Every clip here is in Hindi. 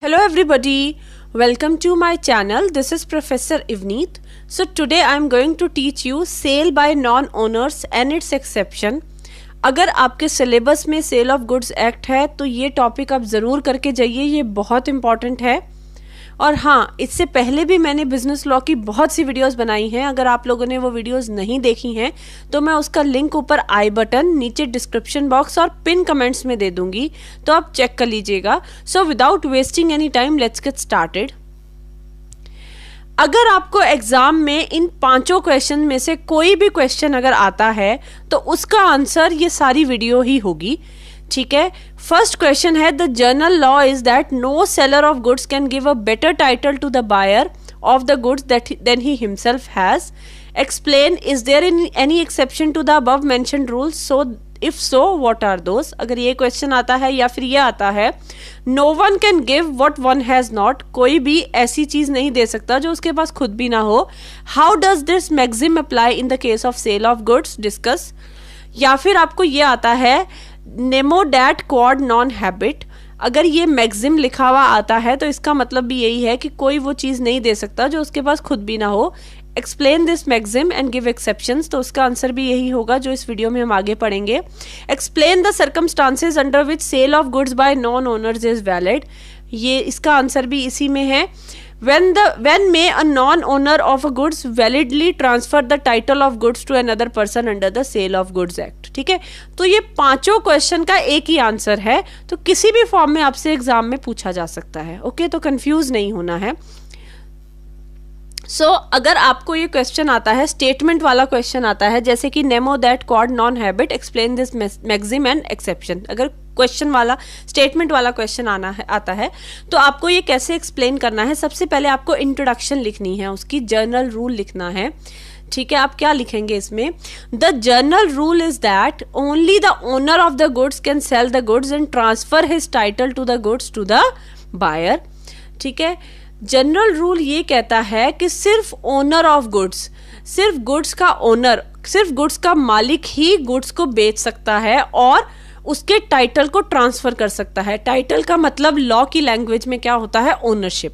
Hello everybody, welcome to my channel. This is Professor Ivneet. So today I am going to teach you sale by non-owners and its exception. अगर आपके सिलेबस में सेल ऑफ गुड्स एक्ट है तो ये टॉपिक आप ज़रूर करके जाइए, ये बहुत इंपॉर्टेंट है। और हाँ, इससे पहले भी मैंने बिजनेस लॉ की बहुत सी वीडियोस बनाई हैं। अगर आप लोगों ने वो वीडियोस नहीं देखी हैं तो मैं उसका लिंक ऊपर आई बटन, नीचे डिस्क्रिप्शन बॉक्स और पिन कमेंट्स में दे दूंगी, तो आप चेक कर लीजिएगा। So without wasting any time let's get started. अगर आपको एग्जाम में इन पांचों क्वेश्चन में से कोई भी क्वेश्चन अगर आता है तो उसका आंसर ये सारी वीडियो ही होगी, ठीक है। फर्स्ट क्वेश्चन है, the general law is that no seller of goods can give a better title to the buyer of the goods than he himself has. Explain, is there any exception to the above mentioned rules, so if so what are those. अगर ये क्वेश्चन आता है या फिर ये आता है, no one can give what one has not, कोई भी ऐसी चीज नहीं दे सकता जो उसके पास खुद भी ना हो। How does this maxim apply in the case of sale of goods, discuss. या फिर आपको ये आता है, nemo dat quod non habet. अगर ये मैक्सिम लिखा हुआ आता है तो इसका मतलब भी यही है कि कोई वो चीज नहीं दे सकता जो उसके पास खुद भी ना हो। Explain this maxim and give exceptions, तो उसका आंसर भी यही होगा जो इस वीडियो में हम आगे पढ़ेंगे। Explain the circumstances under which sale of goods by non owners is valid, ये इसका आंसर भी इसी में है। When may a non-owner of a goods validly transfer the title of goods to another person under the Sale of Goods Act, ठीक है। तो ये पांचों क्वेश्चन का एक ही आंसर है, तो किसी भी फॉर्म में आपसे एग्जाम में पूछा जा सकता है, ओके। तो कंफ्यूज नहीं होना है। सो अगर आपको ये क्वेश्चन आता है, स्टेटमेंट वाला क्वेश्चन आता है, जैसे कि nemo dat quod non habet, explain this maxim and exception, अगर क्वेश्चन वाला स्टेटमेंट वाला क्वेश्चन आता है तो आपको ये कैसे एक्सप्लेन करना है। सबसे पहले आपको इंट्रोडक्शन लिखनी है, उसकी जर्नल रूल लिखना है, ठीक है। आप क्या लिखेंगे इसमें, the general rule is that only the owner of the goods can sell the goods and transfer his title to the goods to the buyer, ठीक है। जनरल रूल ये कहता है कि सिर्फ ओनर ऑफ गुड्स, सिर्फ गुड्स का ओनर, सिर्फ गुड्स का मालिक ही गुड्स को बेच सकता है और उसके टाइटल को ट्रांसफर कर सकता है। टाइटल का मतलब लॉ की लैंग्वेज में क्या होता है, ओनरशिप,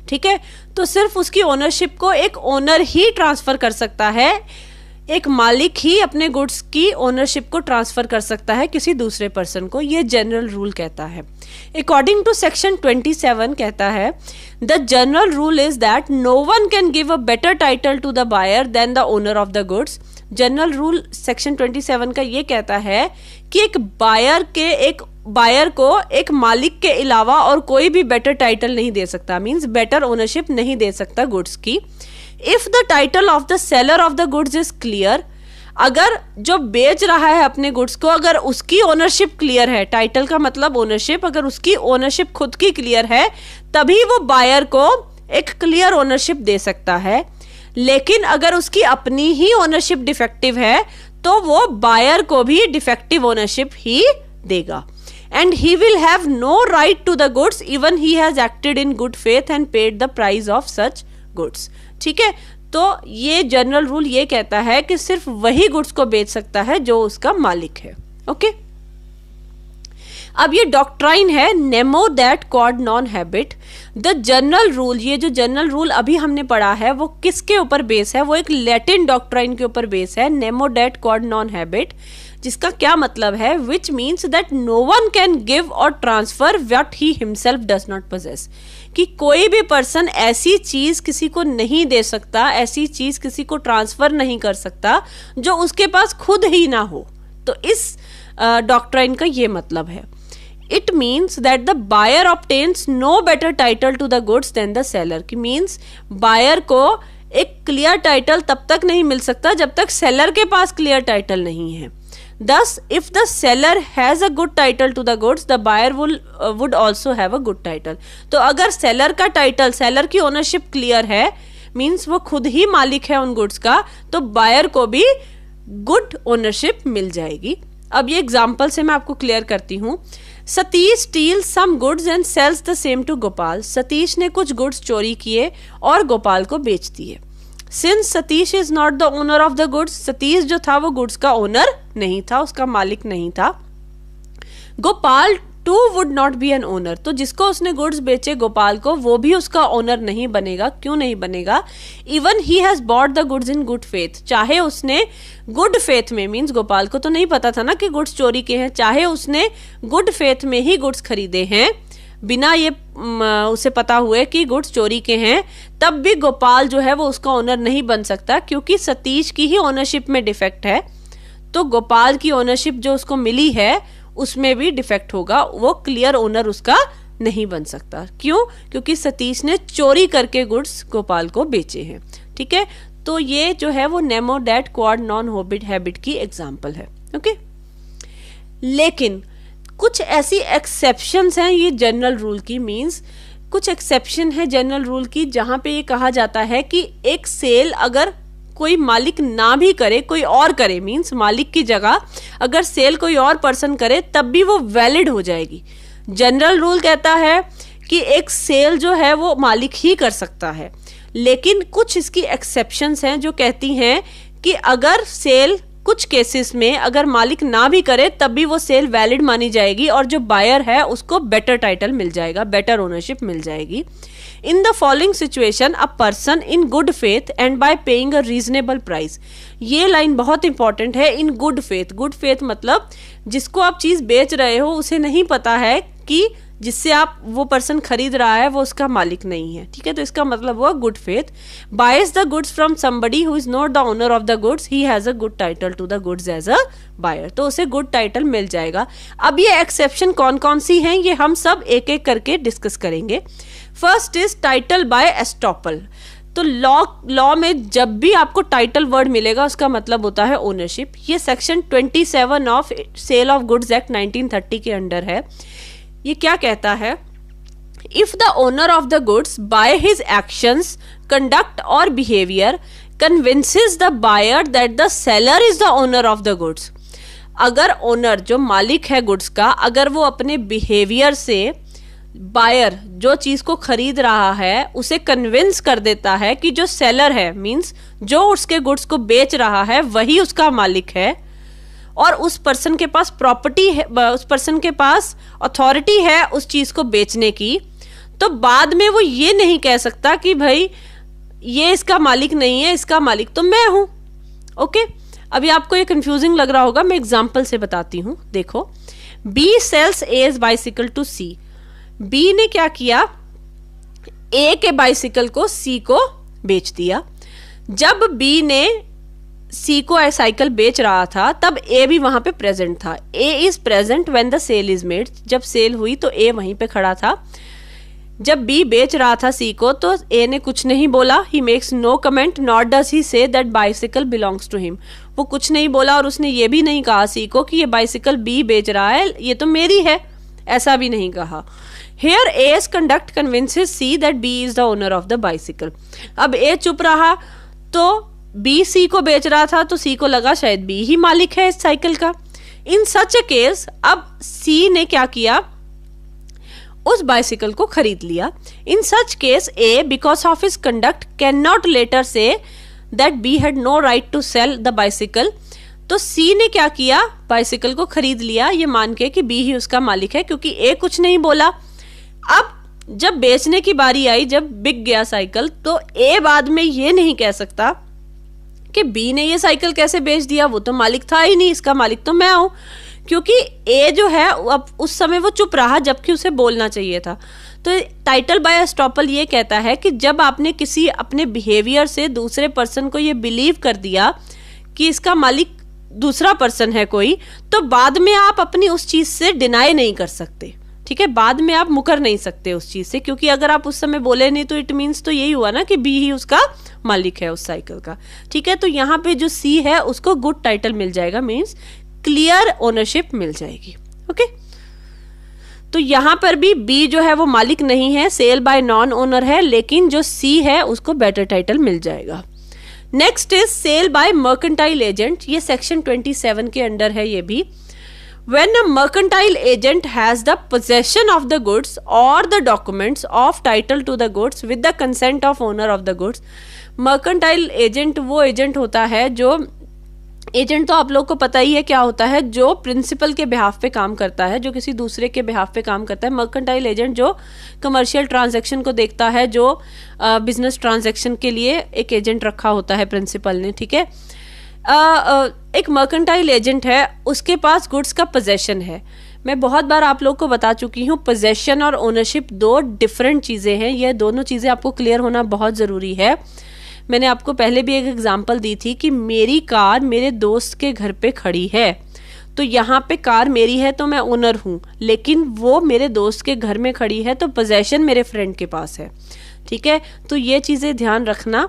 ठीक है। तो सिर्फ उसकी ओनरशिप को एक ओनर ही ट्रांसफर कर सकता है, एक मालिक ही अपने गुड्स की ओनरशिप को ट्रांसफर कर सकता है किसी दूसरे पर्सन को, ये जनरल रूल कहता है। अकॉर्डिंग टू सेक्शन 27 कहता है, the general rule is that no one can give a better title to the buyer than the owner of the goods. General rule section 27 का ये कहता है कि एक बायर को एक मालिक के अलावा और कोई भी बेटर टाइटल नहीं दे सकता, मींस बेटर ओनरशिप नहीं दे सकता गुड्स की। If the title of the seller of the goods is clear, अगर जो बेच रहा है अपने गुड्स को, अगर उसकी ओनरशिप क्लियर है, टाइटल का मतलब ओनरशिप, अगर उसकी ओनरशिप खुद की क्लियर है तभी वो बायर को एक क्लियर ओनरशिप दे सकता है। लेकिन अगर उसकी अपनी ही ओनरशिप डिफेक्टिव है तो वो बायर को भी डिफेक्टिव ओनरशिप ही देगा। And he will have no right to the goods even he has acted in good faith and paid the price of such goods, ठीक है। तो ये जनरल रूल ये कहता है कि सिर्फ वही गुड्स को बेच सकता है जो उसका मालिक है, ओके। अब ये डॉक्ट्राइन है, nemo dat quod non habit. The general rule, ये जो जनरल रूल अभी हमने पढ़ा है वो किसके ऊपर बेस है, वो एक लैटिन डॉक्ट्राइन के ऊपर बेस है, nemo dat quod non habet, जिसका क्या मतलब है, which means that no one can give और transfer what he himself does not possess, कि कोई भी पर्सन ऐसी चीज किसी को नहीं दे सकता, ऐसी चीज किसी को ट्रांसफर नहीं कर सकता जो उसके पास खुद ही ना हो। तो इस डॉक्ट्राइन का ये मतलब है। It means that the buyer obtains no better title to the goods than the seller, कि means buyer को एक क्लियर टाइटल तब तक नहीं मिल सकता जब तक सेलर के पास क्लियर टाइटल नहीं है। Thus, if the seller has a good title to the goods, the buyer would also have a good title. तो अगर सेलर का टाइटल, सेलर की ओनरशिप क्लियर है, मीन्स वो खुद ही मालिक है उन गुड्स का, तो बायर को भी गुड ओनरशिप मिल जाएगी। अब ये एग्जाम्पल से मैं आपको क्लियर करती हूँ। Satish steal some goods and sells the same to Gopal, Satish ने कुछ गुड्स चोरी किए और गोपाल को बेच दिए। Since Satish is not the owner of the goods, Satish जो था वो गुड्स का ओनर नहीं था, उसका मालिक नहीं था। Gopal too would not be an owner. तो जिसको उसने गुड्स बेचे गोपाल को, वो भी उसका ओनर नहीं बनेगा। क्यों नहीं बनेगा? Even he has bought the goods in good faith, चाहे उसने गुड फेथ में, मीन्स गोपाल को तो नहीं पता था ना कि गुड्स चोरी के हैं, चाहे उसने गुड फेथ में ही गुड्स खरीदे हैं बिना ये उसे पता हुए कि गुड्स चोरी के हैं, तब भी गोपाल जो है वो उसका ओनर नहीं बन सकता, क्योंकि सतीश की ही ओनरशिप में डिफेक्ट है। तो गोपाल की ओनरशिप जो उसको मिली है उसमें भी डिफेक्ट होगा, वो क्लियर ओनर उसका नहीं बन सकता। क्यों? क्योंकि सतीश ने चोरी करके गुड्स गोपाल को बेचे हैं। ठीक है, तो ये जो है वो Nemo dat quod non habit की एग्जाम्पल है। ओके, लेकिन कुछ ऐसी एक्सेप्शंस हैं ये जनरल रूल की, मीन्स कुछ एक्सेप्शन है जनरल रूल की, जहां पे ये कहा जाता है कि एक सेल अगर कोई मालिक ना भी करे, कोई और करे, मीन्स मालिक की जगह अगर सेल कोई और पर्सन करे, तब भी वो वैलिड हो जाएगी। जनरल रूल कहता है कि एक सेल जो है वो मालिक ही कर सकता है, लेकिन कुछ इसकी एक्सेप्शंस हैं जो कहती हैं कि अगर सेल कुछ केसेस में अगर मालिक ना भी करे तब भी वो सेल वैलिड मानी जाएगी और जो बायर है उसको बेटर टाइटल मिल जाएगा, बेटर ओनरशिप मिल जाएगी। In the following situation a person in good faith and bye paying a reasonable price. ये लाइन बहुत इंपॉर्टेंट है, इन गुड फेथ। गुड फेथ मतलब जिसको आप चीज बेच रहे हो उसे नहीं पता है कि जिससे आप वो पर्सन खरीद रहा है वो उसका मालिक नहीं है। ठीक है, तो इसका मतलब हुआ good faith. Buys the goods from somebody who is not the owner of the goods, he has a good title to the goods as a buyer, तो उसे गुड टाइटल मिल जाएगा। अब ये एक्सेप्शन कौन कौन सी हैं ये हम सब एक एक करके डिस्कस करेंगे। First is title by estoppel. तो लॉ में जब भी आपको टाइटल वर्ड मिलेगा उसका मतलब होता है ओनरशिप। ये section 27 of sale of goods act 1930 के अंडर है। ये क्या कहता है? If the owner of the goods by his actions, conduct और behaviour convinces the buyer that the seller is the owner of the goods. अगर ओनर जो मालिक है गुड्स का, अगर वो अपने बिहेवियर से बायर जो चीज को खरीद रहा है उसे कन्विंस कर देता है कि जो सेलर है, मींस जो उसके गुड्स को बेच रहा है वही उसका मालिक है और उस पर्सन के पास प्रॉपर्टी है, उस पर्सन के पास अथॉरिटी है उस चीज को बेचने की, तो बाद में वो ये नहीं कह सकता कि भाई ये इसका मालिक नहीं है, इसका मालिक तो मैं हूं। ओके, अभी आपको ये कंफ्यूजिंग लग रहा होगा, मैं एग्जांपल से बताती हूं। देखो, B sells as bicycle to C. B ने क्या किया? ए के बाइसिकल को सी को बेच दिया। जब बी ने सी को साइकिल बेच रहा था तब ए भी वहां पे प्रेजेंट था। A is present when the sale is made. जब सेल हुई तो ए वहीं पे खड़ा था। जब बी बेच रहा था सी को तो ए ने कुछ नहीं बोला। He makes no comment not does he say that bicycle belongs to him. वो कुछ नहीं बोला और उसने ये भी नहीं कहा सी को कि ये बाइसिकल बी बेच रहा है, ये तो मेरी है, ऐसा भी नहीं कहा। Here A's conduct convinces C that B is the owner of the bicycle. अब A चुप रहा तो B C को बेच रहा था तो C को लगा शायद B ही मालिक है इस साइकिल का। In such a case अब C ने क्या किया? उस बाइसिकल को खरीद लिया। In such case A because of his conduct cannot later say that B had no right to sell the bicycle. तो C ने क्या किया? बाइसिकल को खरीद लिया ये मान के कि B ही उसका मालिक है, क्योंकि A कुछ नहीं बोला। अब जब बेचने की बारी आई, जब बिक गया साइकिल, तो ए बाद में ये नहीं कह सकता कि बी ने ये साइकिल कैसे बेच दिया, वो तो मालिक था ही नहीं, इसका मालिक तो मैं हूं, क्योंकि ए जो है अब उस समय वो चुप रहा जबकि उसे बोलना चाहिए था। तो टाइटल बाय एस्टॉपल ये कहता है कि जब आपने किसी अपने बिहेवियर से दूसरे पर्सन को ये बिलीव कर दिया कि इसका मालिक दूसरा पर्सन है कोई, तो बाद में आप अपनी उस चीज से डिनाई नहीं कर सकते। ठीक है, बाद में आप मुकर नहीं सकते उस चीज से, क्योंकि अगर आप उस समय बोले नहीं तो इट मीन्स तो यही हुआ ना कि बी ही उसका मालिक है उस साइकिल का। ठीक है, तो यहाँ पे जो सी है उसको गुड टाइटल मिल जाएगा, मीन्स क्लियर ओनरशिप मिल जाएगी। ओके, तो यहाँ पर भी बी जो है वो मालिक नहीं है, सेल बाय नॉन ओनर है, लेकिन जो सी है उसको बेटर टाइटल मिल जाएगा। Next is sale by mercantile agent. ये सेक्शन 27 के अंडर है ये भी। When a mercantile agent has the possession of the goods or the documents of title to the goods with the consent of owner of the goods. Mercantile agent वो agent होता है जो एजेंट तो आप लोग को पता ही है क्या होता है, जो प्रिंसिपल के बिहाफ पे काम करता है, जो किसी दूसरे के बिहाफ पे काम करता है। मर्केंटाइल एजेंट जो कमर्शियल ट्रांजैक्शन को देखता है, जो बिजनेस ट्रांजैक्शन के लिए एक एजेंट रखा होता है प्रिंसिपल ने, ठीक है। एक मर्केंटाइल एजेंट है, उसके पास गुड्स का पोजेशन है। मैं बहुत बार आप लोग को बता चुकी हूँ, पोजेशन और ओनरशिप दो डिफरेंट चीज़ें हैं। यह दोनों चीज़ें आपको क्लियर होना बहुत ज़रूरी है। मैंने आपको पहले भी एक एग्जांपल दी थी कि मेरी कार मेरे दोस्त के घर पे खड़ी है, तो यहाँ पे कार मेरी है तो मैं ओनर हूँ, लेकिन वो मेरे दोस्त के घर में खड़ी है तो पोजेशन मेरे फ्रेंड के पास है, ठीक है। तो ये चीज़ें ध्यान रखना।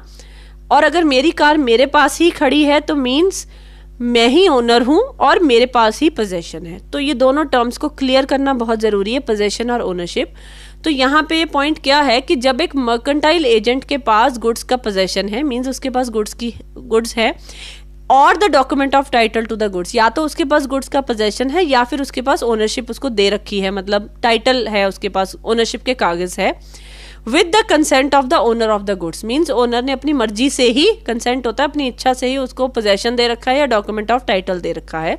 और अगर मेरी कार मेरे पास ही खड़ी है तो मीन्स मैं ही ओनर हूँ और मेरे पास ही पोजेशन है। तो ये दोनों टर्म्स को क्लियर करना बहुत ज़रूरी है, पोजेशन और ओनरशिप। तो यहाँ पे ये पॉइंट क्या है कि जब एक मर्केंटाइल एजेंट के पास गुड्स का पोजेशन है, मीन्स उसके पास गुड्स है और the document of title to the goods, या तो उसके पास गुड्स का पोजेशन है या फिर उसके पास ओनरशिप उसको दे रखी है, मतलब टाइटल है उसके पास, ओनरशिप के कागज है, with the consent of the owner of the goods, means owner ने अपनी मर्जी से ही, कंसेंट होता है अपनी इच्छा से ही उसको पोजेशन दे रखा है या डॉक्यूमेंट ऑफ टाइटल दे रखा है।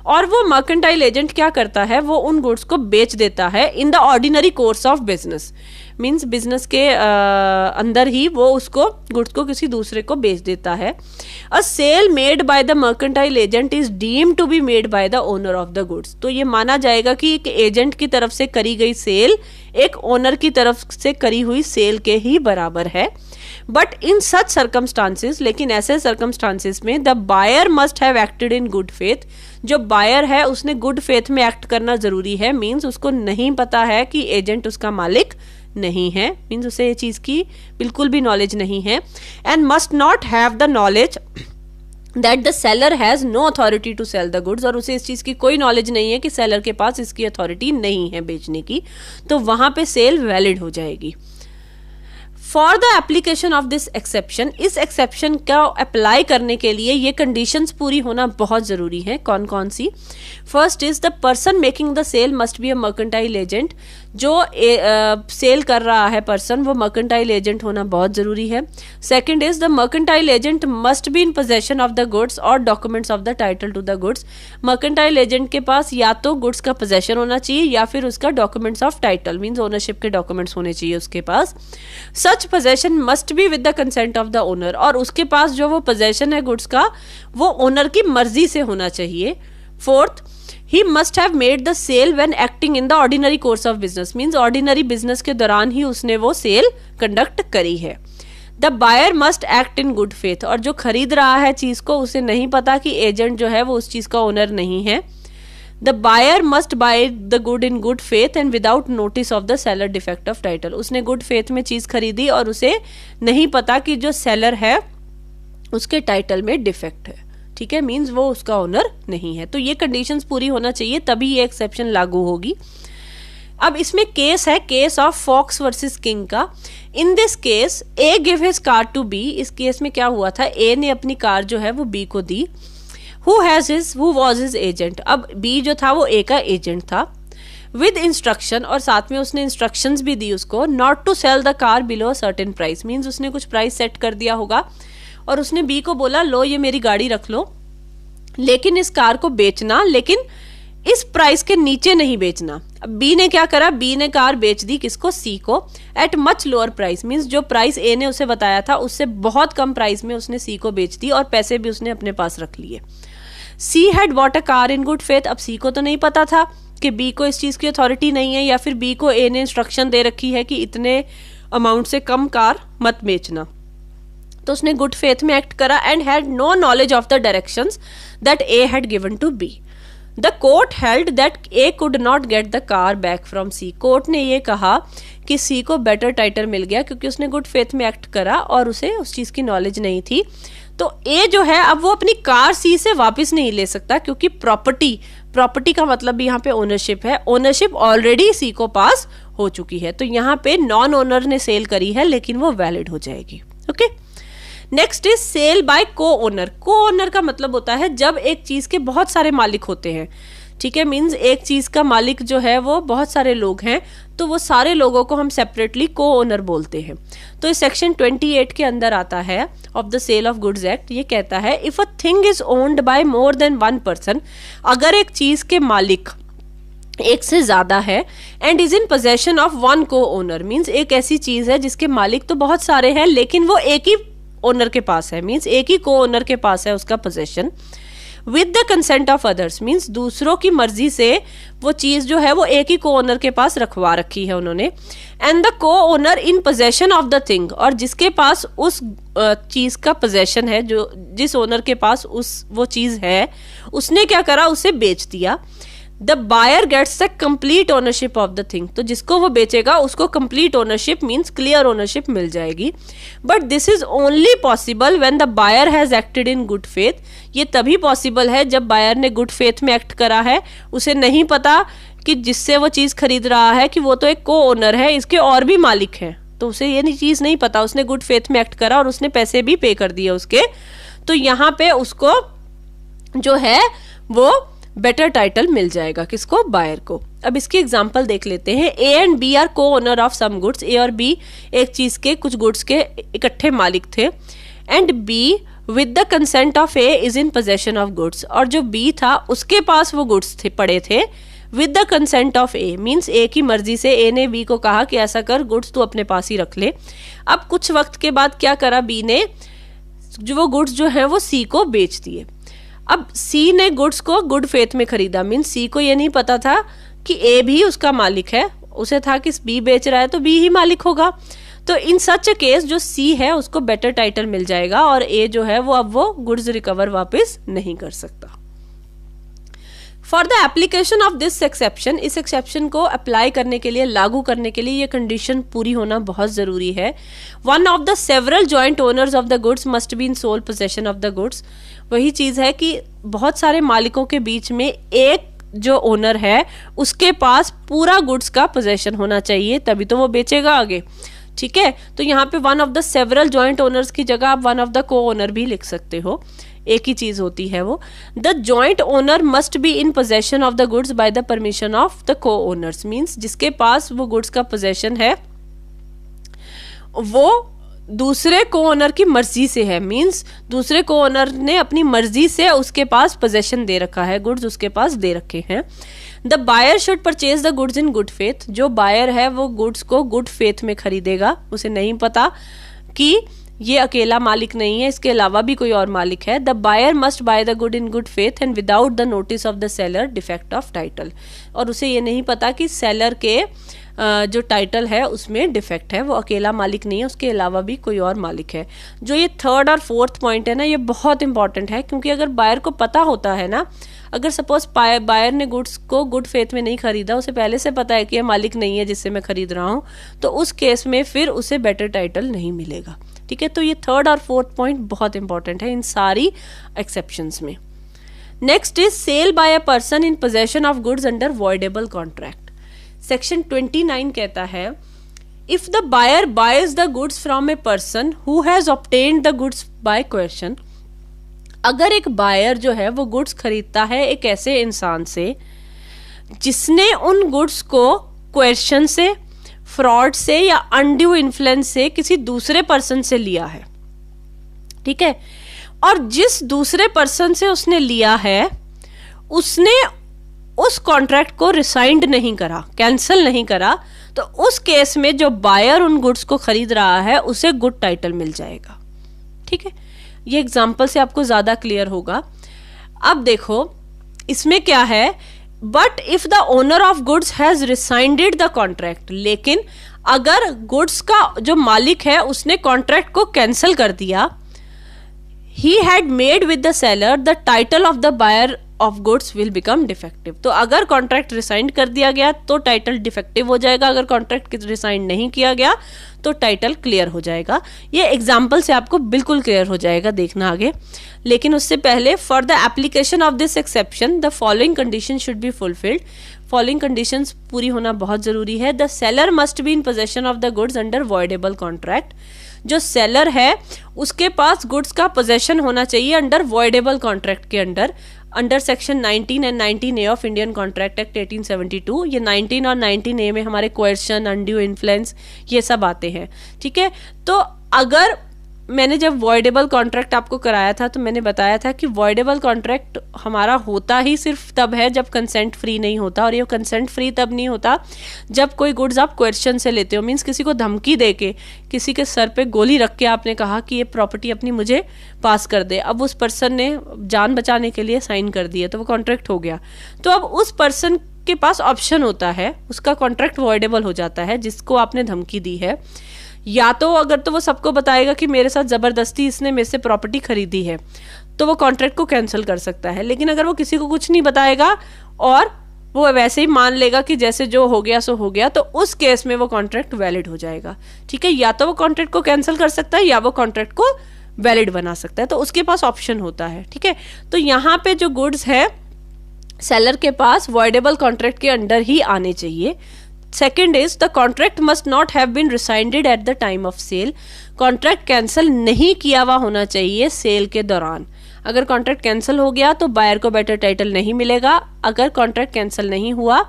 और वो मर्केंटाइल एजेंट क्या करता है, वो उन गुड्स को बेच देता है in the ordinary course of business, means business के अंदर ही वो उसको गुड्स को किसी दूसरे को बेच देता है। A sale made by the mercantile agent is deem to be made by the owner of the goods. तो ये माना जाएगा कि एक एजेंट की तरफ से करी गई सेल एक ओनर की तरफ से करी हुई सेल के ही बराबर है। बट इन सच सर्कमस्टांसेस, लेकिन ऐसे सर्कमस्टांसेस में the buyer must have acted in good faith, जो बायर है उसने गुड फेथ में एक्ट करना जरूरी है। मीन्स उसको नहीं पता है कि एजेंट उसका मालिक नहीं है, मीन्स उसे ये चीज की बिल्कुल भी नॉलेज नहीं है। And must not have the knowledge that the seller has no authority to sell the goods, और उसे इस चीज की कोई नॉलेज नहीं है कि सेलर के पास इसकी अथॉरिटी नहीं है बेचने की, तो वहां पे सेल वैलिड हो जाएगी। For the application of this exception, इस एक्सेप्शन का अप्लाई करने के लिए ये कंडीशंस पूरी होना बहुत जरूरी है। कौन कौन सी? First is the person making the sale must be a mercantile agent, जो सेल कर रहा है पर्सन वो मर्केंटाइल एजेंट होना बहुत जरूरी है। Second is the mercantile agent must be in possession of the goods और documents of the title to the goods, mercantile agent के पास या तो गुड्स का पोजेशन होना चाहिए या फिर उसका documents of title, means ownership के डॉक्यूमेंट्स होने चाहिए उसके पास। Such possession must be with the consent of the owner, और उसके पास जो वो पोजेशन है गुड्स का वो ओनर की मर्जी से होना चाहिए। Fourth, he must have made the sale when acting in the ordinary course of business, means ordinary business के दौरान ही उसने वो सेल कंडक्ट करी है। The buyer must act in good faith, और जो खरीद रहा है चीज को उसे नहीं पता कि एजेंट जो है वो उस चीज का ओनर नहीं है। The buyer must buy the good in good faith and without notice of the seller defect of title, उसने good faith में चीज खरीदी और उसे नहीं पता कि जो सेलर है उसके टाइटल में डिफेक्ट है, ठीक है, मींस वो उसका ओनर नहीं है। तो ये कंडीशंस पूरी होना चाहिए तभी ये एक्सेप्शन लागू होगी। अब इसमें केस है, case of Fox versus King का। In this case A give his car to B, इस केस में क्या हुआ था, ए ने अपनी कार जो है वो बी को दी। हु वॉज हिज एजेंट, अब बी जो था वो ए का एजेंट था। विद इंस्ट्रक्शन, और साथ में उसने इंस्ट्रक्शंस भी दी उसको, not to sell the car below certain price, means उसने कुछ प्राइस सेट कर दिया होगा और उसने बी को बोला लो ये मेरी गाड़ी रख लो, लेकिन इस कार को बेचना, लेकिन इस प्राइस के नीचे नहीं बेचना। अब बी ने क्या करा, बी ने कार बेच दी किसको, सी को, eight much lower price, means जो प्राइस ए ने उसे बताया था उससे बहुत कम प्राइस में उसने सी को बेच दी और पैसे भी उसने अपने पास रख लिए। She had bought a car in good faith, अब सी को तो नहीं पता था कि बी को इस चीज की अथॉरिटी नहीं है, या फिर बी को ए ने इंस्ट्रक्शन दे रखी है कि इतने अमाउंट से कम कार मत बेचना, तो उसने गुड फेथ में एक्ट करा and had no knowledge of the directions that A had given to B. The court held that A could not get the car back from C, court ने ये कहा कि सी को बेटर टाइटल मिल गया क्योंकि उसने गुड फेथ में एक्ट करा और उसे उस चीज की नॉलेज नहीं थी। तो ए जो है अब वो अपनी कार सी से वापस नहीं ले सकता, क्योंकि प्रॉपर्टी का मतलब भी यहाँ पे ओनरशिप है, ओनरशिप ऑलरेडी सी को पास हो चुकी है। तो यहाँ पे नॉन ओनर ने सेल करी है लेकिन वो वैलिड हो जाएगी। Okay, next is sale by co owner. Co owner का मतलब होता है जब एक चीज के बहुत सारे मालिक होते हैं, ठीक है, मीन्स एक चीज का मालिक जो है वो बहुत सारे लोग हैं, तो वो सारे लोगों को हम सेपरेटली को ओनर बोलते हैं। तो इस सेक्शन 28 के अंदर आता है of the sale of goods act, ये कहता है if a thing is owned by more than one person, अगर एक चीज के मालिक एक से ज्यादा है, and is in possession of one co owner, means एक ऐसी चीज है जिसके मालिक तो बहुत सारे हैं लेकिन वो एक ही ओनर के पास है, मीन्स एक ही को ओनर के पास है उसका possession, with the consent of others, means दूसरों की मर्जी से वो चीज जो है वो एक ही को ओनर के पास रखवा रखी है उन्होंने, एंड द को owner in possession of the thing, और जिसके पास उस चीज का पोजेशन है, जो जिस ओनर के पास वो चीज है, उसने क्या करा, उसे बेच दिया। The buyer gets the complete ownership of the thing, तो जिसको वो बेचेगा उसको complete ownership means clear ownership मिल जाएगी। But this is only possible when the buyer has acted in good faith, ये तभी पॉसिबल है जब बायर ने गुड फेथ में एक्ट करा है, उसे नहीं पता कि जिससे वो चीज खरीद रहा है कि वो तो एक को ओनर है, इसके और भी मालिक हैं, तो उसे ये चीज नहीं पता, उसने गुड फेथ में एक्ट करा और उसने पैसे भी पे कर दिए उसके, तो यहाँ पे उसको जो है वो बेटर टाइटल मिल जाएगा, किसको, बायर को। अब इसकी एग्जांपल देख लेते हैं। ए एंड बी आर को ओनर ऑफ सम गुड्स, ए और बी एक चीज के कुछ गुड्स के इकट्ठे मालिक थे, and B with the consent of A is in possession of goods, और जो बी था उसके पास वो गुड्स थे पड़े थे, with the consent of A means A की मर्जी से ए ने बी को कहा कि ऐसा कर, गुड्स तू अपने पास ही रख ले। अब कुछ वक्त के बाद क्या करा बी ने, जो वो गुड्स जो है वो सी को बेच दिए। अब सी ने गुड्स को गुड फेथ में खरीदा, मीन्स सी को ये नहीं पता था कि ए भी उसका मालिक है, उसे था कि बी बेच रहा है तो बी ही मालिक होगा, तो इन सच केस जो सी है उसको बेटर टाइटल मिल जाएगा और ए जो है वो अब वो गुड्स रिकवर वापस नहीं कर सकता। For the application of this exception, इस एक्सेप्शन को अप्लाई करने के लिए, लागू करने के लिए ये कंडीशन पूरी होना बहुत जरूरी है। One of the several joint owners of the goods must be in sole possession of the goods, वही चीज है कि बहुत सारे मालिकों के बीच में एक जो ओनर है उसके पास पूरा गुड्स का पोजेशन होना चाहिए, तभी तो वो बेचेगा आगे, ठीक है। तो यहाँ पे one of the several joint owners की जगह आप वन ऑफ द को ओनर भी लिख सकते हो, एक ही चीज होती है वो। The joint owner must be in possession of the goods by the permission of the को ओनर्स, मीन्स जिसके पास वो गुड्स का पोजेशन है वो दूसरे को ओनर की मर्जी से है, मीन्स दूसरे को ओनर ने अपनी मर्जी से उसके पास पोजेशन दे रखा है, गुड्स उसके पास दे रखे हैं। The buyer should purchase the goods in good faith, जो बायर है वो गुड्स को गुड फेथ में खरीदेगा, उसे नहीं पता कि ये अकेला मालिक नहीं है, इसके अलावा भी कोई और मालिक है। The buyer must buy the good in good faith and without the notice of the seller defect of title, और उसे ये नहीं पता कि सेलर के जो टाइटल है उसमें डिफेक्ट है, वो अकेला मालिक नहीं है, उसके अलावा भी कोई और मालिक है। जो ये थर्ड और फोर्थ पॉइंट है ना, ये बहुत इंपॉर्टेंट है, क्योंकि अगर बायर को पता होता है ना, अगर सपोज बायर ने गुड्स को गुड फेथ में नहीं खरीदा, उसे पहले से पता है कि ये मालिक नहीं है जिससे मैं खरीद रहा हूँ, तो उस केस में फिर उसे बेटर टाइटल नहीं मिलेगा, ठीक है। तो ये थर्ड और फोर्थ पॉइंट बहुत इंपॉर्टेंट है इन सारी एक्सेप्शंस में। Next is sale by a person in possession of goods under voidable contract. Section 29 कहता है if the buyer buys the goods from a person who has obtained the goods by question, अगर एक बायर जो है वो गुड्स खरीदता है एक ऐसे इंसान से जिसने उन गुड्स को क्वेश्चन से, फ्रॉड से या अनड्यू इन्फ्लुएंस से किसी दूसरे पर्सन से लिया है, ठीक है, और जिस दूसरे पर्सन से उसने लिया है उसने उस कॉन्ट्रैक्ट को रिसाइंड नहीं करा, कैंसिल नहीं करा, तो उस केस में जो बायर उन गुड्स को खरीद रहा है उसे गुड टाइटल मिल जाएगा, ठीक है। ये एग्जांपल से आपको ज्यादा क्लियर होगा। अब देखो इसमें क्या है, but if the owner of goods has रिसाइंडेड the contract, लेकिन अगर गुड्स का जो मालिक है उसने कॉन्ट्रैक्ट को कैंसिल कर दिया, he had made with the seller the title of the buyer of goods will become defective. तो अगर कॉन्ट्रैक्ट रिसाइंड कर दिया गया तो टाइटल डिफेक्टिव हो जाएगा, अगर कॉन्ट्रैक्ट रिसाइंड नहीं किया गया तो टाइटल क्लियर हो जाएगा। ये एग्जाम्पल से आपको बिल्कुल क्लियर हो जाएगा, देखना आगे। लेकिन उससे पहले for the application of this exception the following condition should be fulfilled, following conditions पूरी होना बहुत जरूरी है। The seller must be in possession of the goods under voidable contract, जो सेलर है उसके पास गुड्स का पोजेशन होना चाहिए अंडर वॉइडेबल कॉन्ट्रैक्ट के under. Under section 19 and 19A of Indian contract act 1872। ये 19 और 19A में हमारे कोएर्शन, अनड्यू इन्फ्लुएंस, ये सब आते हैं। ठीक है, तो अगर मैंने जब वॉइडेबल कॉन्ट्रैक्ट आपको कराया था तो मैंने बताया था कि वॉइडेबल कॉन्ट्रैक्ट हमारा होता ही सिर्फ तब है जब कंसेंट फ्री नहीं होता, और ये कंसेंट फ्री तब नहीं होता जब कोई गुड्स आप कोएर्शन से लेते हो। मीन्स किसी को धमकी दे के, किसी के सर पे गोली रख के आपने कहा कि ये प्रॉपर्टी अपनी मुझे पास कर दे, अब उस पर्सन ने जान बचाने के लिए साइन कर दिया तो वो कॉन्ट्रैक्ट हो गया। तो अब उस पर्सन के पास ऑप्शन होता है, उसका कॉन्ट्रैक्ट वॉइडेबल हो जाता है जिसको आपने धमकी दी है। या तो अगर तो वो सबको बताएगा कि मेरे साथ जबरदस्ती इसने मेरे से प्रॉपर्टी खरीदी है तो वो कॉन्ट्रैक्ट को कैंसिल कर सकता है। लेकिन अगर वो किसी को कुछ नहीं बताएगा और वो वैसे ही मान लेगा कि जैसे जो हो गया सो हो गया, तो उस केस में वो कॉन्ट्रैक्ट वैलिड हो जाएगा। ठीक है, या तो वो कॉन्ट्रैक्ट को कैंसिल कर सकता है या वो कॉन्ट्रैक्ट को वैलिड बना सकता है, तो उसके पास ऑप्शन होता है। ठीक है, तो यहाँ पे जो गुड्स है सेलर के पास वॉइडेबल कॉन्ट्रैक्ट के अंडर ही आने चाहिए। Second is the contract must not have been rescinded at the time of sale. Contract cancel नहीं किया हुआ होना चाहिए सेल के दौरान। अगर कॉन्ट्रैक्ट कैंसिल हो गया तो बायर को बेटर टाइटल नहीं मिलेगा, अगर कॉन्ट्रैक्ट कैंसिल नहीं हुआ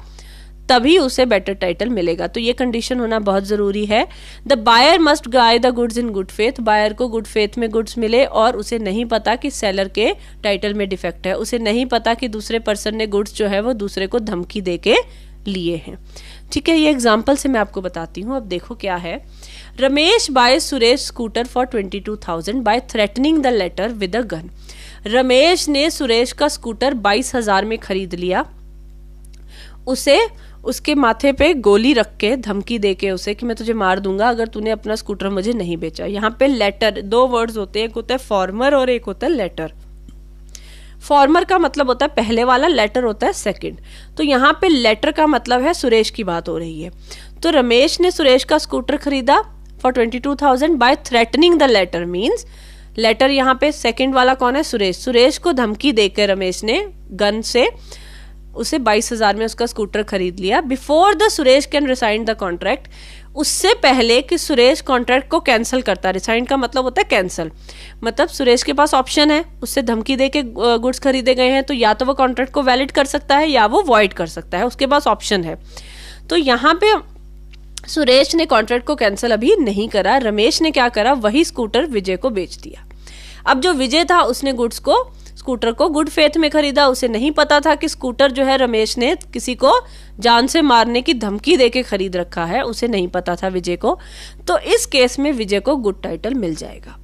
तभी उसे बेटर टाइटल मिलेगा। तो ये कंडीशन होना बहुत जरूरी है। The buyer must buy the goods in good faith. Buyer को गुड फेथ में गुड्स मिले और उसे नहीं पता कि सेलर के टाइटल में डिफेक्ट है, उसे नहीं पता कि दूसरे पर्सन ने गुड्स जो है वो दूसरे को धमकी दे के लिए हैं। ठीक है, ये एग्जाम्पल से मैं आपको बताती हूँ। अब देखो क्या है। Ramesh buy Suresh scooter for 22,000 by threatening the latter with a gun. Ramesh ने सुरेश का स्कूटर 22,000 में खरीद लिया, उसे उसके माथे पे गोली रख के धमकी दे के उसे कि मैं तुझे मार दूंगा अगर तूने अपना स्कूटर मुझे नहीं बेचा। यहाँ पे लेटर, दो वर्ड्स होते हैं, एक होता है फॉर्मर और एक होता है लेटर। फॉर्मर का मतलब होता है पहले वाला, लेटर होता है सेकंड। तो यहाँ पे लेटर का मतलब है सुरेश की बात हो रही है। तो रमेश ने सुरेश का स्कूटर खरीदा for 22,000 by threatening the latter. Means latter यहाँ पे सेकंड वाला कौन है? सुरेश। सुरेश को धमकी देकर रमेश ने गन से उसे 22,000 में उसका स्कूटर खरीद लिया। Before the Suresh can resign the contract, उससे पहले कि सुरेश कॉन्ट्रैक्ट को कैंसिल करता। रिसाइन का मतलब होता है कैंसिल, मतलब सुरेश के पास ऑप्शन है, उससे धमकी दे के गुड्स खरीदे गए हैं तो या तो वो कॉन्ट्रैक्ट को वैलिड कर सकता है या वो वॉइड कर सकता है, उसके पास ऑप्शन है। तो यहाँ पे सुरेश ने कॉन्ट्रैक्ट को कैंसिल अभी नहीं करा। रमेश ने क्या करा, वही स्कूटर विजय को बेच दिया। अब जो विजय था उसने स्कूटर को गुड फेथ में खरीदा, उसे नहीं पता था कि स्कूटर जो है रमेश ने किसी को जान से मारने की धमकी देके खरीद रखा है, उसे नहीं पता था विजय को। तो इस केस में विजय को गुड टाइटल मिल जाएगा।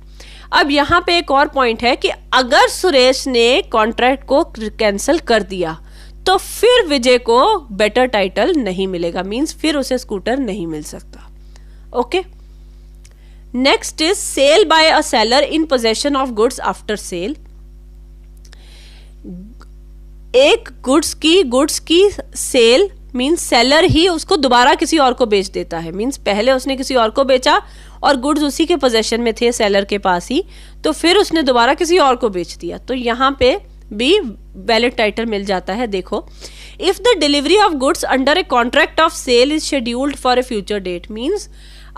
अब यहाँ पे एक और पॉइंट है कि अगर सुरेश ने कॉन्ट्रैक्ट को कैंसिल कर दिया तो फिर विजय को बेटर टाइटल नहीं मिलेगा, मींस फिर उसे स्कूटर नहीं मिल सकता। Okay, next is sale by a seller in possession of goods after sale. एक गुड्स की सेल मींस सेलर ही उसको दोबारा किसी और को बेच देता है। मींस पहले उसने किसी और को बेचा और गुड्स उसी के पोजेशन में थे सेलर के पास ही, तो फिर उसने दोबारा किसी और को बेच दिया, तो यहाँ पे भी वैलिड टाइटल मिल जाता है। देखो, if the delivery of goods under a contract of sale is scheduled for a future date. Means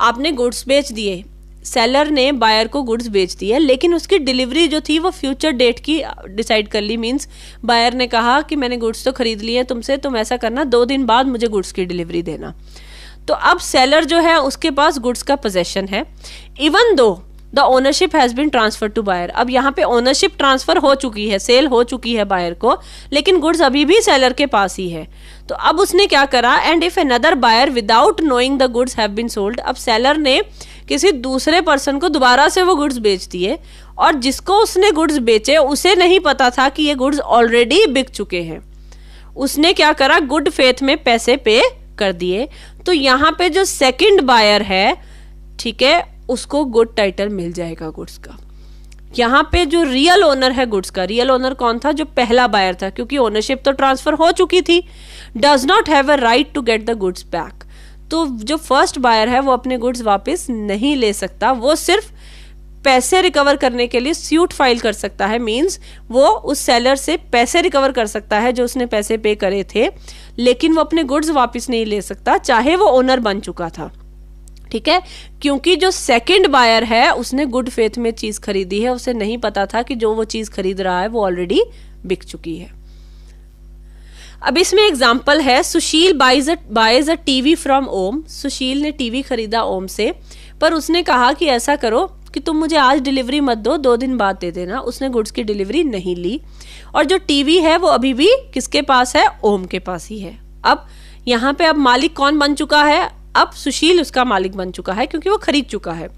आपने गुड्स बेच दिए, सेलर ने बायर को गुड्स बेच दिए, लेकिन उसकी डिलीवरी जो थी वो फ्यूचर डेट की डिसाइड कर ली। मींस बायर ने कहा कि मैंने गुड्स तो खरीद लिए तुमसे, तुम ऐसा करना 2 दिन बाद मुझे गुड्स की डिलीवरी देना। तो अब सेलर जो है उसके पास गुड्स का पोजेशन है, even though the ownership has been transfer to buyer. अब यहाँ पे ओनरशिप ट्रांसफर हो चुकी है, सेल हो चुकी है बायर को, लेकिन गुड्स अभी भी सेलर के पास ही है। तो अब उसने क्या करा, and if another buyer without knowing the goods have been sold. अब सेलर ने किसी दूसरे पर्सन को दोबारा से वो गुड्स बेच दिए और जिसको उसने गुड्स बेचे उसे नहीं पता था कि ये गुड्स ऑलरेडी बिक चुके हैं। उसने क्या करा, गुड फेथ में पैसे पे कर दिए। तो यहाँ पे जो सेकंड बायर है, ठीक है, उसको गुड टाइटल मिल जाएगा गुड्स का। यहाँ पे जो रियल ओनर है गुड्स का, रियल ओनर कौन था? जो पहला बायर था, क्योंकि ओनरशिप तो ट्रांसफर हो चुकी थी। Does not have a right to get the goods back. तो जो फर्स्ट बायर है वो अपने गुड्स वापस नहीं ले सकता, वो सिर्फ पैसे रिकवर करने के लिए सूट फाइल कर सकता है। मींस वो उस सेलर से पैसे रिकवर कर सकता है जो उसने पैसे पे करे थे, लेकिन वो अपने गुड्स वापस नहीं ले सकता, चाहे वो ओनर बन चुका था। ठीक है, क्योंकि जो सेकंड बायर है उसने गुड फेथ में चीज खरीदी है, उसे नहीं पता था कि जो वो चीज खरीद रहा है वो ऑलरेडी बिक चुकी है। अब इसमें एग्जाम्पल है, सुशील बाइज अ टीवी फ्रॉम ओम। सुशील ने टीवी खरीदा ओम से, पर उसने कहा कि ऐसा करो कि तुम मुझे आज डिलीवरी मत दो, 2 दिन बाद दे देना। उसने गुड्स की डिलीवरी नहीं ली, और जो टीवी है वो अभी भी किसके पास है? ओम के पास ही है। अब यहाँ पे अब मालिक कौन बन चुका है? अब सुशील उसका मालिक बन चुका है, क्योंकि वो खरीद चुका है।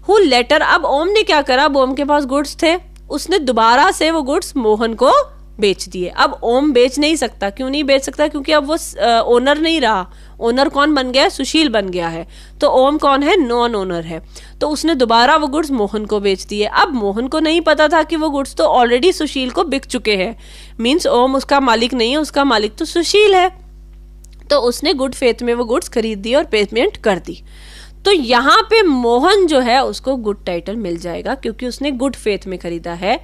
हु लेटर, अब ओम ने क्या करा? अब ओम के पास गुड्स थे, उसने दोबारा से वो गुड्स मोहन को बेच दिए। अब ओम बेच नहीं सकता। क्यों नहीं बेच सकता? क्योंकि अब वो ओनर नहीं रहा। ओनर कौन बन गया है? सुशील बन गया है। तो ओम कौन है? नॉन ओनर है। तो उसने दोबारा वो गुड्स मोहन को बेच दिए। अब मोहन को नहीं पता था कि वो गुड्स तो ऑलरेडी सुशील को बिक चुके हैं, मीन्स ओम उसका मालिक नहीं है, उसका मालिक तो सुशील है। तो उसने गुड फेथ में वो गुड्स खरीद दी और पेमेंट कर दी। तो यहाँ पे मोहन जो है उसको गुड टाइटल मिल जाएगा, क्योंकि उसने गुड फेथ में खरीदा है।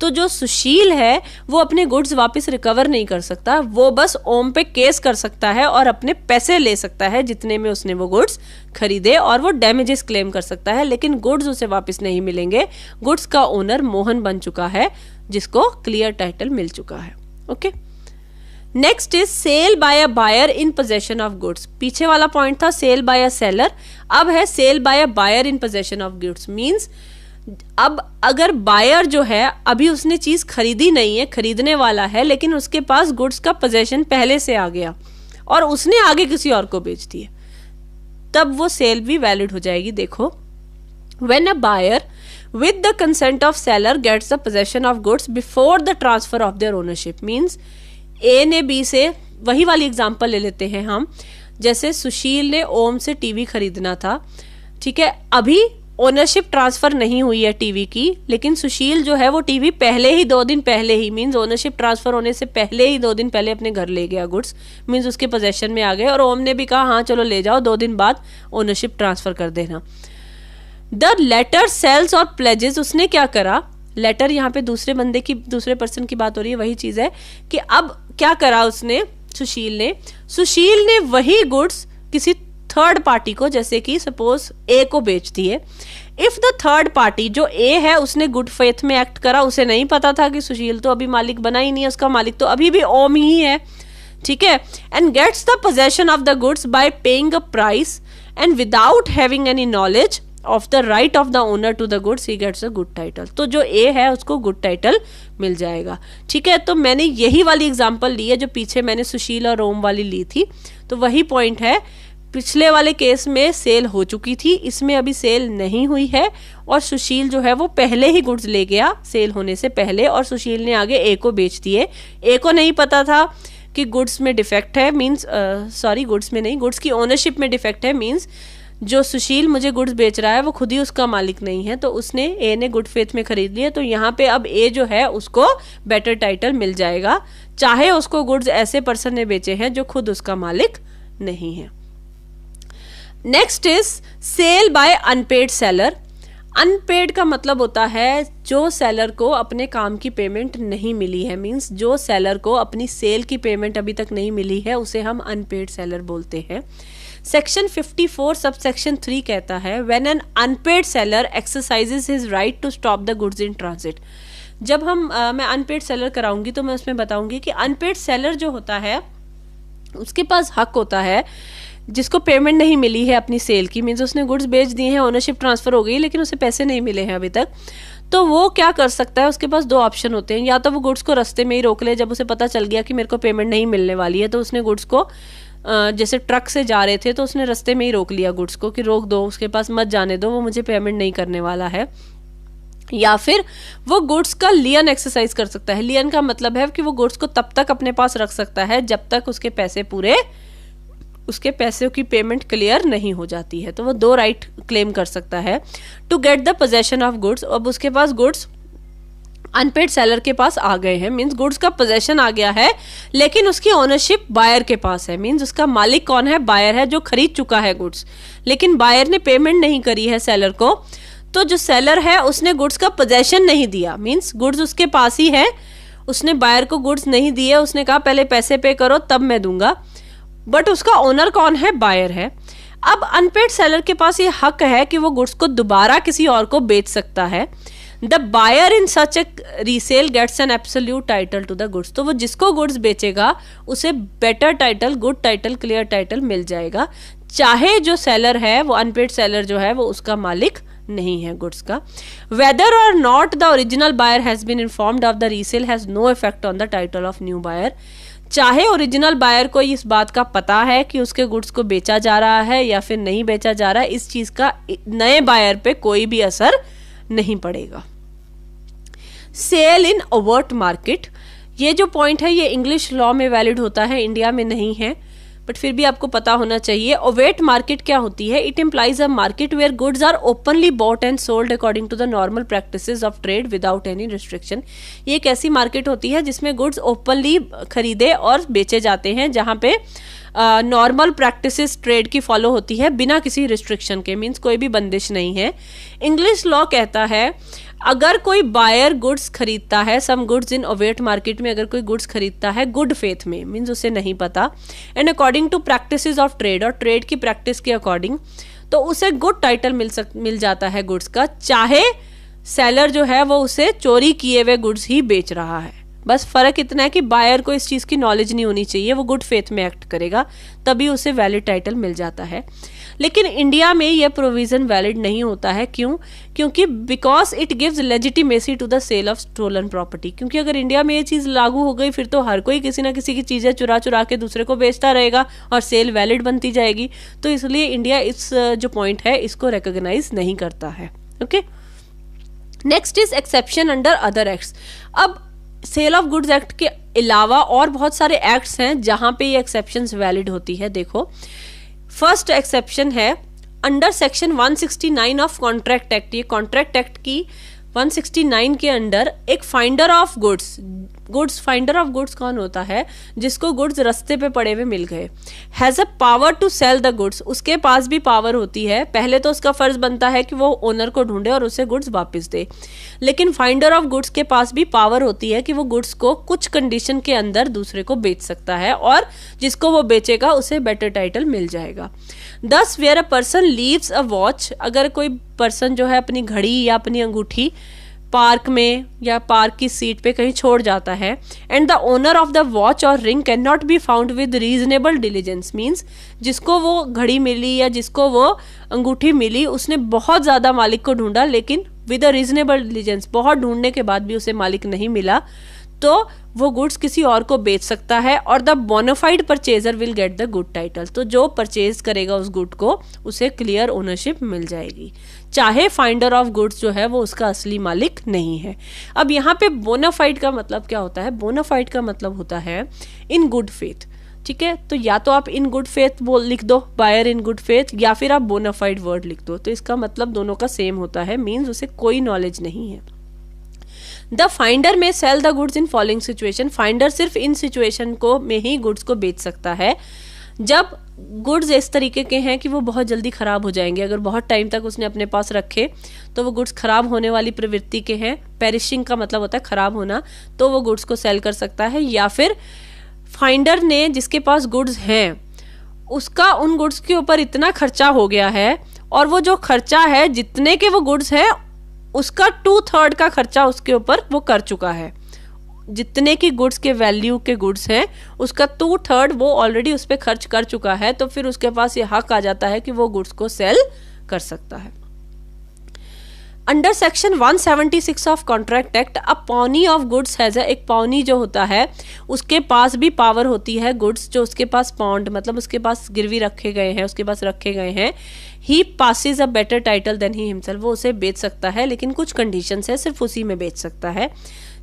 तो जो सुशील है वो अपने गुड्स वापस रिकवर नहीं कर सकता, वो बस ओम पे केस कर सकता है और अपने पैसे ले सकता है जितने में उसने वो गुड्स खरीदे, और वो डैमेजेस क्लेम कर सकता है, लेकिन गुड्स उसे वापस नहीं मिलेंगे। गुड्स का ओनर मोहन बन चुका है, जिसको क्लियर टाइटल मिल चुका है। Okay, next is sale by a buyer in possession of goods. पीछे वाला पॉइंट था सेल बाय अ सेलर, अब है sale by a buyer in possession of goods. Means अब अगर बायर जो है अभी उसने चीज खरीदी नहीं है, खरीदने वाला है, लेकिन उसके पास गुड्स का पोजेशन पहले से आ गया और उसने आगे किसी और को बेच दिए, तब वो सेल भी वैलिड हो जाएगी। देखो, when a buyer with the consent of seller gets the possession of goods before the transfer of their ownership, means ए ने बी से, वही वाली एग्जांपल ले लेते हैं हम, जैसे सुशील ने ओम से टीवी खरीदना था, ठीक है, अभी ओनरशिप ट्रांसफर नहीं हुई है टीवी की, लेकिन सुशील जो है वो टीवी पहले ही 2 दिन पहले ही, मींस ओनरशिप ट्रांसफर होने से पहले ही 2 दिन पहले अपने घर ले गया गुड्स, मींस उसके पोजेशन में आ गए, और ओम ने भी कहा हाँ चलो ले जाओ, 2 दिन बाद ओनरशिप ट्रांसफर कर देना। द लेटर सेल्स और प्लेजेस, उसने क्या करा? लेटर यहाँ पे दूसरे पर्सन की बात हो रही है, वही चीज है कि अब क्या करा उसने, सुशील ने वही गुड्स किसी थर्ड पार्टी को, जैसे कि सपोज ए को बेच दिए। इफ द थर्ड पार्टी, जो ए है, उसने गुड फेथ में एक्ट करा, उसे नहीं पता था कि सुशील तो अभी मालिक बना ही नहीं है, उसका मालिक तो अभी भी ओम ही है, ठीक है, and gets the possession of the goods by paying a price and without having any knowledge of the right of the owner to the goods, he gets a good title. तो जो ए है उसको गुड टाइटल मिल जाएगा, ठीक है। तो मैंने यही वाली एग्जांपल ली है जो पीछे मैंने सुशील और ओम वाली ली थी, तो वही पॉइंट है। पिछले वाले केस में सेल हो चुकी थी, इसमें अभी सेल नहीं हुई है, और सुशील जो है वो पहले ही गुड्स ले गया सेल होने से पहले, और सुशील ने आगे ए को बेच दिए। ए को नहीं पता था कि गुड्स में डिफेक्ट है, मीन्स गुड्स में नहीं, गुड्स की ओनरशिप में डिफेक्ट है, मीन्स जो सुशील मुझे गुड्स बेच रहा है वो खुद ही उसका मालिक नहीं है, तो उसने ए ने गुड फेथ में खरीद लिया। तो यहाँ पे अब ए जो है उसको बेटर टाइटल मिल जाएगा, चाहे उसको गुड्स ऐसे पर्सन ने बेचे हैं जो खुद उसका मालिक नहीं है। Next is sale by unpaid seller. Unpaid का मतलब होता है जो सेलर को अपने काम की पेमेंट नहीं मिली है, मीन्स जो सेलर को अपनी सेल की पेमेंट अभी तक नहीं मिली है उसे हम अनपेड सेलर बोलते हैं। सेक्शन 54 सब सेक्शन 3 कहता है when an unpaid seller exercises his right to stop the goods in transit. जब मैं अनपेड सेलर कराऊंगी तो मैं उसमें बताऊंगी कि अनपेड सेलर जो होता है उसके पास हक होता है, जिसको पेमेंट नहीं मिली है अपनी सेल की, मीन्स उसने गुड्स बेच दिए हैं, ओनरशिप ट्रांसफर हो गई, लेकिन उसे पैसे नहीं मिले हैं अभी तक, तो वो क्या कर सकता है? उसके पास 2 ऑप्शन होते हैं, या तो वो गुड्स को रास्ते में ही रोक ले, जब उसे पता चल गया कि मेरे को पेमेंट नहीं मिलने वाली है तो उसने गुड्स को जैसे ट्रक से जा रहे थे तो उसने रास्ते में ही रोक लिया गुड्स को कि रोक दो, उसके पास मत जाने दो, वो मुझे पेमेंट नहीं करने वाला है। या फिर वो गुड्स का लियन एक्सरसाइज कर सकता है। लियन का मतलब है कि वो गुड्स को तब तक अपने पास रख सकता है जब तक उसके पैसे की पेमेंट क्लियर नहीं हो जाती है, तो वो 2 राइट क्लेम कर सकता है। To get the possession of goods, अब उसके पास गुड्स अनपेड सेलर के पास आ गए हैं, मींस गुड्स का पोजेशन आ गया है, लेकिन उसकी ओनरशिप बायर के पास है, मींस उसका मालिक कौन है? बायर है, जो खरीद चुका है गुड्स, लेकिन बायर ने पेमेंट नहीं करी है सेलर को। तो जो सेलर है उसने गुड्स का पोजेशन नहीं दिया, मींस गुड्स उसके पास ही है, उसने बायर को गुड्स नहीं दिए, उसने कहा पहले पैसे पे करो तब मैं दूंगा, बट उसका ओनर कौन है? बायर है। अब अनपेड सेलर के पास ये हक है कि वो गुड्स को दोबारा किसी और को बेच सकता है। The buyer in such a resale gets an absolute title to the goods. तो वो जिसको गुड्स बेचेगा उसे better title, good title, clear title मिल जाएगा, चाहे जो सेलर है वो अनपेड सेलर जो है वो उसका मालिक नहीं है गुड्स का। Whether or not the original buyer has been informed of the resale has no effect on the title of new buyer. चाहे ओरिजिनल बायर को इस बात का पता है कि उसके गुड्स को बेचा जा रहा है या फिर नहीं बेचा जा रहा है, इस चीज का नए बायर पे कोई भी असर नहीं पड़ेगा। सेल इन ओवर्ट मार्केट, ये जो पॉइंट है ये इंग्लिश लॉ में वैलिड होता है, इंडिया में नहीं है, बट फिर भी आपको पता होना चाहिए। ओवेट मार्केट क्या होती है? It implies a market where goods are openly bought and sold according to the normal practices of trade without any restriction. ये एक ऐसी मार्केट होती है जिसमें गुड्स ओपनली खरीदे और बेचे जाते हैं, जहां पे नॉर्मल प्रैक्टिसेस ट्रेड की फॉलो होती है बिना किसी रिस्ट्रिक्शन के, मीन्स कोई भी बंदिश नहीं है। इंग्लिश लॉ कहता है अगर कोई बायर गुड्स खरीदता है, some goods in overt market में अगर कोई गुड्स खरीदता है गुड फेथ में, मीन्स उसे नहीं पता, and according to practices of trade, और ट्रेड की प्रैक्टिस के अकॉर्डिंग, तो उसे गुड टाइटल मिल जाता है गुड्स का, चाहे सेलर जो है वो उसे चोरी किए हुए गुड्स ही बेच रहा है। बस फर्क इतना है कि बायर को इस चीज की नॉलेज नहीं होनी चाहिए, वो गुड फेथ में एक्ट करेगा तभी उसे वैलिड टाइटल मिल जाता है। लेकिन इंडिया में यह प्रोविजन वैलिड नहीं होता है। क्यों? क्योंकि because it gives legitimacy to the sale of stolen property. क्योंकि अगर इंडिया में ये चीज लागू हो गई फिर तो हर कोई किसी ना किसी की चीजें चुरा चुरा के दूसरे को बेचता रहेगा और सेल वैलिड बनती जाएगी। तो इसलिए इंडिया इस जो पॉइंट है इसको रिकॉग्नाइज नहीं करता है। Okay, next is exception under other acts. अब सेल ऑफ गुड्स एक्ट के अलावा और बहुत सारे एक्ट्स हैं जहां पे ये एक्सेप्शंस वैलिड होती है। देखो, फर्स्ट एक्सेप्शन है under section 169 of contract act. ये कॉन्ट्रैक्ट एक्ट की 169 के अंडर एक finder of goods finder of goods कौन होता है? जिसको गुड्स रास्ते पे पड़े हुए मिल गए, has a power to sell the goods. उसके पास भी पावर होती है। पहले तो उसका फर्ज बनता है कि वो ओनर को ढूंढे और उसे गुड्स वापस दे, लेकिन फाइंडर ऑफ गुड्स के पास भी पावर होती है कि वो गुड्स को कुछ कंडीशन के अंदर दूसरे को बेच सकता है और जिसको वो बेचेगा उसे बेटर टाइटल मिल जाएगा। Thus where a person leaves a watch, अगर कोई पर्सन जो है अपनी घड़ी या अपनी अंगूठी पार्क में या पार्क की सीट पे कहीं छोड़ जाता है, and the owner of the watch और ring can not be found with reasonable diligence, means जिसको वो घड़ी मिली या जिसको वो अंगूठी मिली उसने बहुत ज्यादा मालिक को ढूंढा, लेकिन विद अ रीजनेबल डिलीजेंस, बहुत ढूंढने के बाद भी उसे मालिक नहीं मिला, तो वो गुड्स किसी और को बेच सकता है। और the bona fide purchaser will get the good title, तो जो परचेज करेगा उस गुड को उसे क्लियर ओनरशिप मिल जाएगी, चाहे फाइंडर ऑफ गुड्स जो है वो उसका असली मालिक नहीं है। अब यहाँ पे बोनाफाइड का मतलब क्या होता है? बोनाफाइड का मतलब होता है इन गुड फेथ। ठीक है, तो या तो आप इन गुड फेथ लिख दो, बायर इन गुड फेथ, या फिर आप बोनाफाइड वर्ड लिख दो, तो इसका मतलब दोनों का सेम होता है, मीन्स उसे कोई नॉलेज नहीं है। The finder may sell the goods in following situation, finder सिर्फ इन सिचुएशन को में ही गुड्स को बेच सकता है जब गुड्स इस तरीके के हैं कि वो बहुत जल्दी खराब हो जाएंगे। अगर बहुत टाइम तक उसने अपने पास रखे तो वो गुड्स खराब होने वाली प्रवृत्ति के हैं, पेरिशिंग का मतलब होता है खराब होना, तो वो गुड्स को सेल कर सकता है। या फिर फाइंडर ने जिसके पास गुड्स हैं उसका उन गुड्स के ऊपर इतना खर्चा हो गया है और वो जो खर्चा है जितने के वो गुड्स हैं उसका 2/3 का खर्चा उसके ऊपर वो कर चुका है, जितने की गुड्स के वैल्यू के गुड्स हैं उसका 2/3 वो ऑलरेडी उस पर खर्च कर चुका है, तो फिर उसके पास ये हक आ जाता है कि वो गुड्स को सेल कर सकता है। Under section 176 of contract act, a pony of goods has, एक पॉनी जो होता है उसके पास भी पावर होती है गुड्स, जो उसके पास पॉन्ड मतलब उसके पास गिरवी रखे गए हैं, उसके पास रखे गए हैं, he passes a better title than he himself, वो उसे बेच सकता है लेकिन कुछ कंडीशंस है, सिर्फ उसी में बेच सकता है।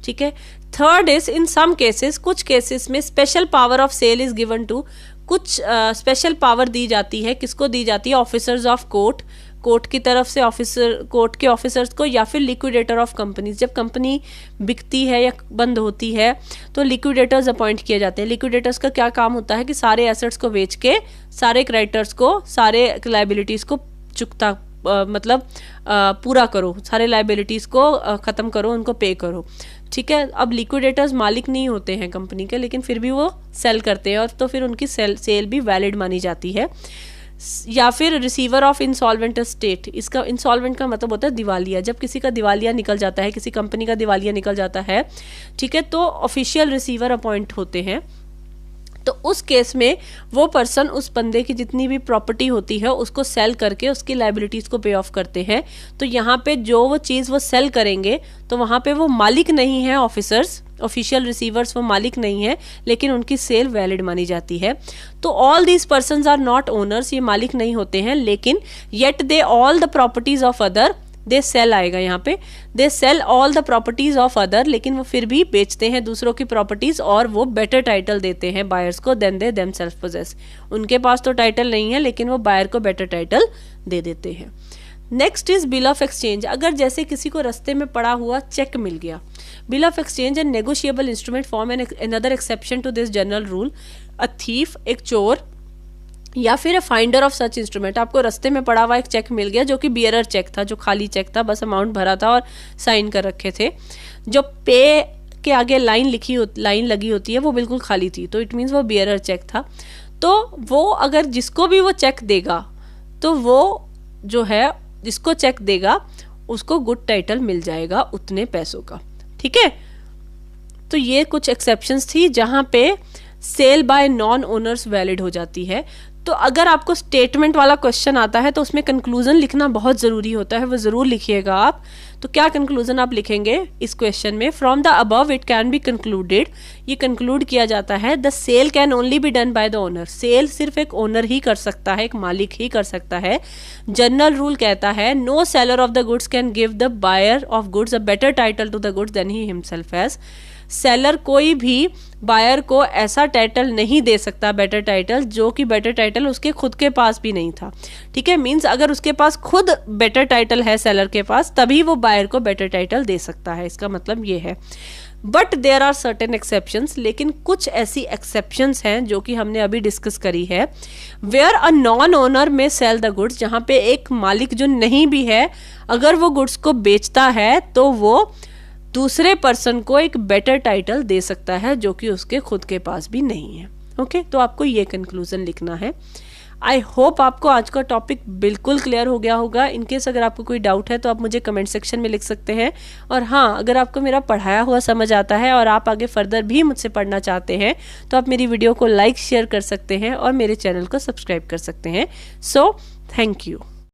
ठीक है, third is in some cases, कुछ केसेस में special power of sale is given to, कुछ स्पेशल पावर दी जाती है, किसको दी जाती है? ऑफिसर्स ऑफ कोर्ट, कोर्ट की तरफ से ऑफिसर, कोर्ट के ऑफिसर्स को, या फिर लिक्विडेटर ऑफ कंपनीज, जब कंपनी बिकती है या बंद होती है तो लिक्विडेटर्स अपॉइंट किए जाते हैं। लिक्विडेटर्स का क्या काम होता है कि सारे एसेट्स को बेच के सारे क्रेडिटर्स को, सारे लायबिलिटीज को चुकता मतलब पूरा करो, सारे लायबिलिटीज को खत्म करो, उनको पे करो। ठीक है, अब लिक्विडेटर्स मालिक नहीं होते हैं कंपनी के, लेकिन फिर भी वो सेल करते हैं और तो फिर उनकी सेल भी वैलिड मानी जाती है। या फिर रिसीवर ऑफ इंसॉल्वेंट स्टेट, इसका इंसॉल्वेंट का मतलब होता है दिवालिया, जब किसी का दिवालिया निकल जाता है, किसी कंपनी का दिवालिया निकल जाता है, ठीक है, तो ऑफिशियल रिसीवर अपॉइंट होते हैं। तो उस केस में वो पर्सन उस बंदे की जितनी भी प्रॉपर्टी होती है उसको सेल करके उसकी लाइबिलिटीज को पे ऑफ करते हैं। तो यहाँ पे जो वो चीज़ वो सेल करेंगे तो वहाँ पे वो मालिक नहीं है, ऑफिसर्स ऑफिशियल रिसीवर्स वो मालिक नहीं है, लेकिन उनकी सेल वैलिड मानी जाती है। तो all these persons are not owners, ये मालिक नहीं होते हैं, लेकिन yet they all the properties of other, they sell आएगा यहाँ पे, they sell all the properties of other, लेकिन वो फिर भी बेचते हैं दूसरों की प्रॉपर्टीज और वो बेटर टाइटल देते हैं बायर्स को देन दे देमसेल्फ पोजेस। उनके पास तो टाइटल नहीं है लेकिन वो बायर को बेटर टाइटल दे देते हैं। Next is bill of exchange. अगर जैसे किसी को रास्ते में पड़ा हुआ चेक मिल गया, bill of exchange and negotiable instrument form an another exception to this general rule. A thief, एक चोर या फिर फाइंडर ऑफ सच इंस्ट्रूमेंट, आपको रास्ते में पड़ा हुआ एक चेक मिल गया जो कि बियरर चेक था, जो खाली चेक था, बस अमाउंट भरा था और साइन कर रखे थे। जो पे के आगे लाइन लगी होती है वो बिल्कुल खाली थी, तो इट मीन्स वो बियरर चेक था। तो वो अगर जिसको भी वो चेक देगा तो वो जो है जिसको चेक देगा उसको गुड टाइटल मिल जाएगा उतने पैसों का, ठीक है। तो ये कुछ एक्सेप्शंस थी जहां पे sale by non owners valid हो जाती है। तो अगर आपको स्टेटमेंट वाला क्वेश्चन आता है तो उसमें कंक्लूजन लिखना बहुत ज़रूरी होता है, वो ज़रूर लिखिएगा आप। तो क्या कंक्लूजन आप लिखेंगे इस क्वेश्चन में? From the above it can be concluded, ये कंक्लूड किया जाता है the sale can only be done by the owner, sale सिर्फ एक ओनर ही कर सकता है, एक मालिक ही कर सकता है। जनरल रूल कहता है no seller of the goods can give the buyer of goods a better title to the goods than he himself has. Seller कोई भी बायर को ऐसा टाइटल नहीं दे सकता, बेटर टाइटल, जो कि बेटर टाइटल उसके खुद के पास भी नहीं था, ठीक है। मींस अगर उसके पास खुद बेटर टाइटल है सेलर के पास तभी वो बायर को बेटर टाइटल दे सकता है, इसका मतलब ये है। But there are certain exceptions, लेकिन कुछ ऐसी एक्सेप्शंस हैं जो कि हमने अभी डिस्कस करी है। वेयर अ नॉन ओनर में सेल द गुड्स, जहां पे एक मालिक जो नहीं भी है अगर वो गुड्स को बेचता है तो वो दूसरे पर्सन को एक बेटर टाइटल दे सकता है जो कि उसके खुद के पास भी नहीं है। ओके, तो आपको ये कंक्लूजन लिखना है। आई होप आपको आज का टॉपिक बिल्कुल क्लियर हो गया होगा। इनकेस अगर आपको कोई डाउट है तो आप मुझे कमेंट सेक्शन में लिख सकते हैं। और हाँ, अगर आपको मेरा पढ़ाया हुआ समझ आता है और आप आगे फर्दर भी मुझसे पढ़ना चाहते हैं तो आप मेरी वीडियो को लाइक शेयर कर सकते हैं और मेरे चैनल को सब्सक्राइब कर सकते हैं। So thank you.